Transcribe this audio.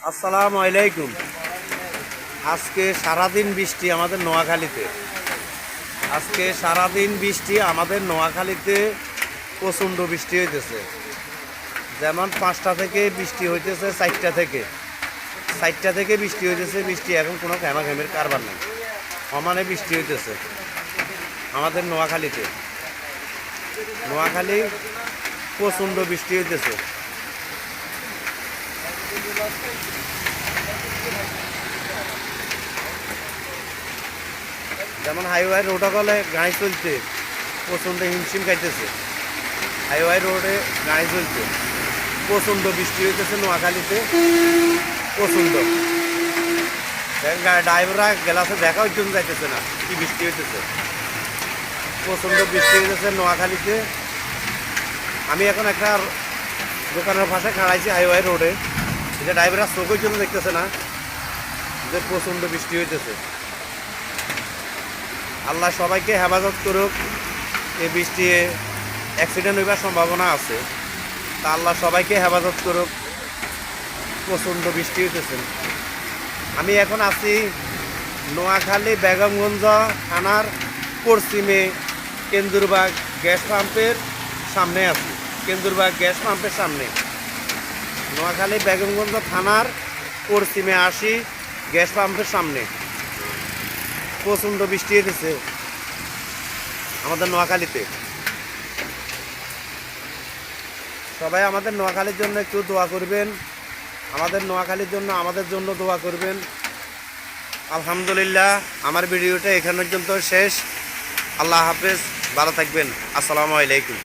আসসালামু আলাইকুম। আজকে সারাদিন বৃষ্টি আমাদের নোয়াখালীতে। নোয়াখালীতে প্রচণ্ড বৃষ্টি হইতেছে। যেমন 5টা থেকে বৃষ্টি হইতেছে, 4টা থেকে বৃষ্টি হইতেছে। বৃষ্টি এখন কোনো ঘেমাঘেমের কারবার নেই, সমানে বৃষ্টি হইতেছে আমাদের নোয়াখালীতে। নোয়াখালী প্রচণ্ড বৃষ্টি হইতেছে। যেমন হাইওয়ে রোডে গেলে গাড়ি চলছে, প্রচণ্ড হিমশিম খাইতেছে। হাইওয়ে রোডে গাড়ি চলছে, প্রচণ্ড বৃষ্টি হইতেছে নোয়াখালীতে, প্রচণ্ড। ড্রাইভাররা গেলাসে দেখা ওই জন্য যাইতেছে না, কি বৃষ্টি হইতেছে, প্রচণ্ড বৃষ্টি হইতেছে নোয়াখালীতে। আমি এখন একটা দোকানের পাশে খাড়াইছি হাইওয়ে রোডে, এটা ড্রাইভাররা চোখের জন্য দেখতেছে না যে প্রচণ্ড বৃষ্টি হইতেছে। আল্লাহ সবাইকে হেফাজত করুক। এই বৃষ্টি অ্যাক্সিডেন্ট হইবার সম্ভাবনা আছে, তা আল্লাহ সবাইকে হেফাজত করুক। প্রচণ্ড বৃষ্টি হইতেছে। আমি এখন আছি নোয়াখালী বেগমগঞ্জ থানার পশ্চিমে কেন্দুরবাগ গ্যাস পাম্পের সামনে আছি। কেন্দুরবাগ গ্যাস পাম্পের সামনে, নোয়াখালী বেগমগঞ্জ থানার পশ্চিমে আসি গ্যাস পাম্পের সামনে। প্রচণ্ড বৃষ্টি হইতেছে আমাদের নোয়াখালীতে। সবাই আমাদের নোয়াখালীর জন্য একটু দোয়া করবেন, আমাদের নোয়াখালীর জন্য আমাদের জন্য দোয়া করবেন। আলহামদুলিল্লাহ, আমার ভিডিওটা এখান পর্যন্ত শেষ। আল্লাহ হাফেজ, ভালো থাকবেন। আসসালামু আলাইকুম।